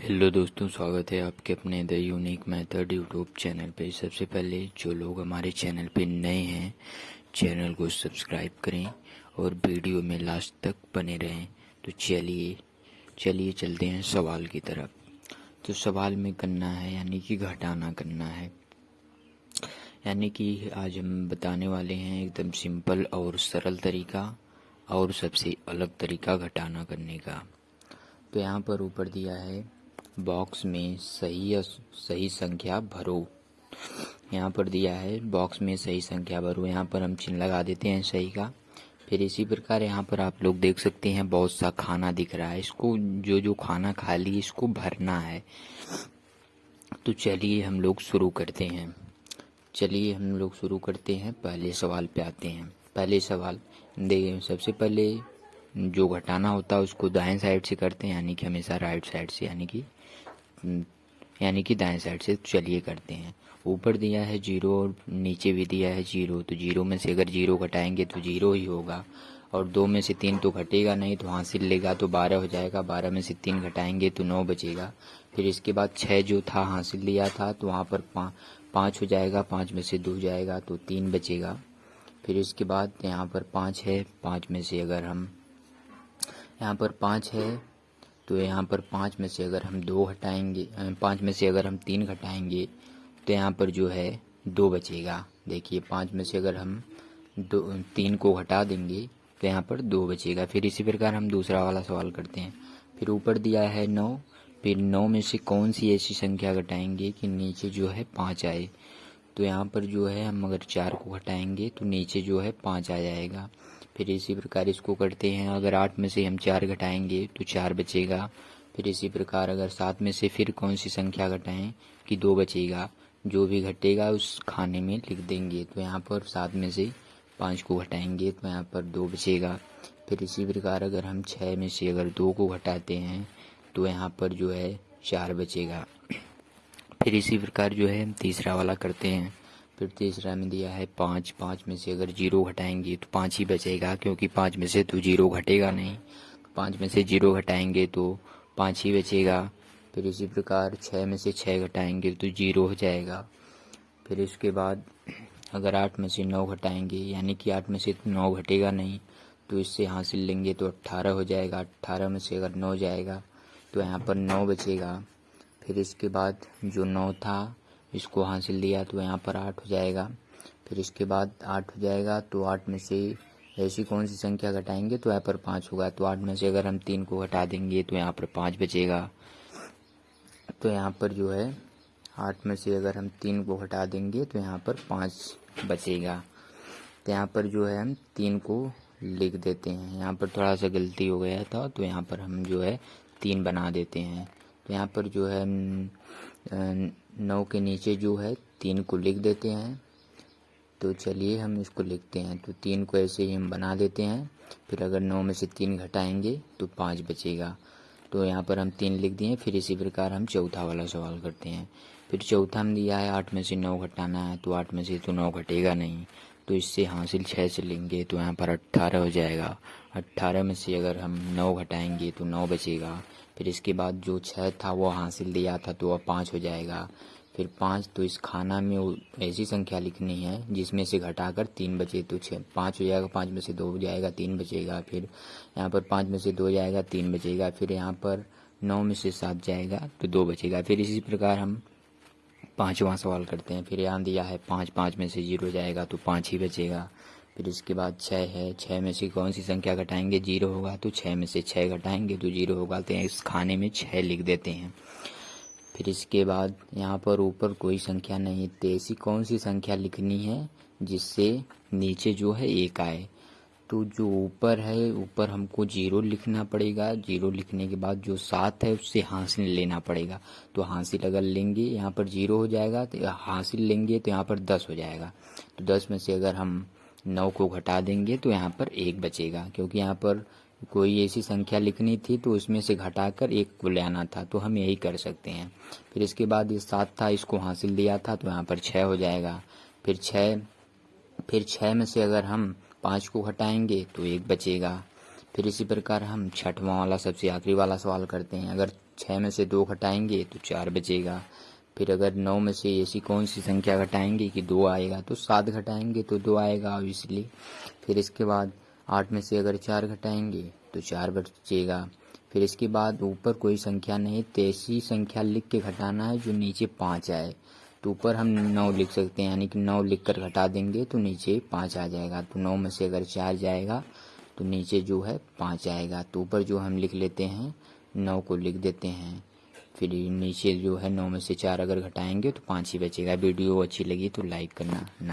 Hello दोस्तों, स्वागत है आपके अपने the unique method YouTube channel पे। सबसे पहले जो लोग हमारे चैनल पे नए हैं, चैनल को सब्सक्राइब करें और वीडियो में लास्ट तक बने रहें। तो चलिए चलते हैं सवाल की तरफ। तो सवाल में करना है यानी कि घटाना करना है, यानी कि आज हम बताने वाले हैं एकदम सिंपल और सरल तरीका और सबसे अलग तरीका घटाना करने का। तो यहाँ पर ऊपर दिया है बॉक्स में सही संख्या भरो। यहाँ पर दिया है बॉक्स में सही संख्या भरो। यहाँ पर हम चिन्ह लगा देते हैं सही का। फिर इसी प्रकार यहाँ पर आप लोग देख सकते हैं बहुत सा खाना दिख रहा है। इसको जो खाना खा ली इसको भरना है। तो चलिए हम लोग शुरू करते हैं। पहले सवाल पे आते हैं। पहले सवाल देखिए, सबसे पहले जो घटाना होता है उसको दाएं साइड से करते हैं, यानी कि हमेशा राइट साइड से, यानी कि दाएं साइड से। चलिए करते हैं। ऊपर दिया है 0 और नीचे भी दिया है 0। तो 0 में से अगर 0 घटाएंगे तो 0 ही होगा, और 2 में से 3 तो घटेगा नहीं, तो हासिल लेगा तो 12 हो जाएगा। 12 में से 3 घटाएंगे तो 9 बचेगा। फिर इसके बाद 6 जो था हासिल लिया था तो वहाँ पर 5 हो जाएगा। 5 में से 2 जाएगा तो 3 बचेगा। फिर इसके बाद यहाँ पर 5 है। 5 में से अगर हम यहाँ पर 5 है तो यहाँ पर 5 में से अगर हम 2 घटाएंगे, 5 में से अगर हम 3 घटाएंगे तो यहाँ पर जो है 2 बचेगा। देखिए 5 में से अगर हम 3 को घटा देंगे तो यहाँ पर 2 बचेगा। फिर इसी प्रकार हम दूसरा वाला सवाल करते हैं। फिर ऊपर दिया है 9। फिर 9 में से कौन सी ऐसी संख्या घटाएंगे कि नीचे जो है 5 आए। तो यहाँ पर जो है हम अगर 4 को घटाएंगे तो नीचे जो है 5 आ जाएगा। फिर इसी प्रकार इसको करते हैं। अगर 8 में से हम 4 घटाएंगे तो 4 बचेगा। फिर इसी प्रकार अगर 7 में से फिर कौन सी संख्या घटाएं कि 2 बचेगा। जो भी घटेगा उस खाने में लिख देंगे। तो यहाँ पर 7 में से 5 को घटाएंगे तो यहाँ पर 2 बचेगा। फिर इसी प्रकार अगर हम 6 में से अगर 2 को घटाते हैं तो यहाँ पर जो है 4 बचेगा। फिर इसी प्रकार जो है हम तीसरा वाला करते हैं। फिर तीसरा में दिया है 5। 5 में से अगर 0 घटाएंगे तो 5 ही बचेगा, क्योंकि 5 में से तो 0 घटेगा नहीं। 5 में से 0 घटाएंगे तो 5 ही बचेगा। फिर इसी प्रकार 6 में से 6 घटाएंगे तो 0 हो जाएगा। फिर इसके बाद अगर 8 में से 9 घटाएंगे, यानी कि 8 में से 9 घटेगा नहीं, तो इससे हासिल लेंगे तो 18 हो जाएगा। 18 में से अगर 9 जाएगा तो यहाँ पर 9 बचेगा। फिर इसके बाद जो 9 था इसको हासिल लिया तो यहाँ पर 8 हो जाएगा। फिर इसके बाद 8 हो जाएगा तो 8 में से ऐसी कौन सी संख्या घटाएंगे तो यहाँ पर 5 होगा। तो 8 में से अगर हम 3 को घटा देंगे तो यहाँ पर 5 बचेगा। तो यहाँ पर जो है 8 में से अगर हम 3 को घटा देंगे तो यहाँ पर 5 बचेगा। तो यहाँ पर जो है हम 3 को लिख देते हैं। यहाँ पर थोड़ा सा गलती हो गया था, तो यहाँ पर हम जो है 3 बना देते हैं। तो यहाँ पर जो है 9 के नीचे जो है 3 को लिख देते हैं। तो चलिए हम इसको लिखते हैं। तो 3 को ऐसे ही हम बना देते हैं। फिर अगर 9 में से 3 घटाएंगे तो 5 बचेगा। तो यहाँ पर हम 3 लिख दिए। फिर इसी प्रकार हम चौथा वाला सवाल करते हैं। फिर चौथा में दिया है 8 में से 9 घटाना है। तो 8 में से तो 9 घटेगा नहीं, तो इससे हासिल 6 से लेंगे तो यहाँ पर 18 हो जाएगा। 18 में से अगर हम 9 घटाएंगे तो 9 बचेगा। फिर इसके बाद जो 6 था वो हासिल दिया था तो अब 5 हो जाएगा। फिर 5, तो इस खाना में ऐसी संख्या लिखनी है जिसमें से घटाकर 3 बचे तो 5 हो जाएगा। 5 में से 2 हो जाएगा, 3 बचेगा। फिर यहाँ पर 5 में से 2 जाएगा, 3 बचेगा। फिर यहाँ पर 9 में से 7 जाएगा तो 2 बचेगा। फिर इसी प्रकार हम पाँचवा सवाल करते हैं। फिर यहाँ दिया है 5। 5 में से 0 जाएगा तो 5 ही बचेगा। फिर इसके बाद 6 है। 6 में से कौन सी संख्या घटाएंगे, 0 होगा। तो 6 में से 6 घटाएंगे तो 0 होगा। तो इस खाने में 6 लिख देते हैं। फिर इसके बाद यहाँ पर ऊपर कोई संख्या नहीं, तो ऐसी कौन सी संख्या लिखनी है जिससे नीचे जो है 1 आए। तो जो ऊपर है, ऊपर हमको 0 लिखना पड़ेगा। 0 लिखने के बाद जो 7 है उससे हासिल लेना पड़ेगा। तो हासिल अगर लेंगे यहाँ पर 0 हो जाएगा, तो हासिल लेंगे तो यहाँ पर 10 हो जाएगा। तो 10 में से अगर हम 9 को घटा देंगे तो यहाँ पर 1 बचेगा, क्योंकि यहाँ पर कोई ऐसी संख्या लिखनी थी तो उसमें से घटाकर 1 को ले आना था। तो हम यही कर सकते हैं। फिर इसके बाद ये 7 था, इसको हासिल दिया था तो यहाँ पर 6 हो जाएगा। फिर 6 में से अगर हम 5 को घटाएंगे तो 1 बचेगा। फिर इसी प्रकार हम छठवां वाला सबसे आखिरी वाला सवाल करते हैं। अगर 6 में से 2 घटाएंगे तो 4 बचेगा। फिर अगर 9 में से ऐसी कौन सी संख्या घटाएंगे कि 2 आएगा, तो 7 घटाएंगे तो 2 आएगा ऑब्वियसली। फिर इसके बाद 8 में से अगर 4 घटाएंगे तो 4 बचेगा। फिर इसके बाद ऊपर कोई संख्या नहीं, तो ऐसी संख्या लिख के घटाना है जो नीचे 5 आए। तो ऊपर हम 9 लिख सकते हैं, यानी कि 9 लिख कर घटा देंगे तो नीचे 5 आ जाएगा। तो 9 में से अगर 4 जाएगा तो नीचे जो है 5 आएगा। तो ऊपर जो हम लिख लेते हैं 9 को लिख देते हैं, फिर नीचे जो है 9 में से 4 अगर घटाएंगे तो 5 ही बचेगा। वीडियो अच्छी लगी तो लाइक करना।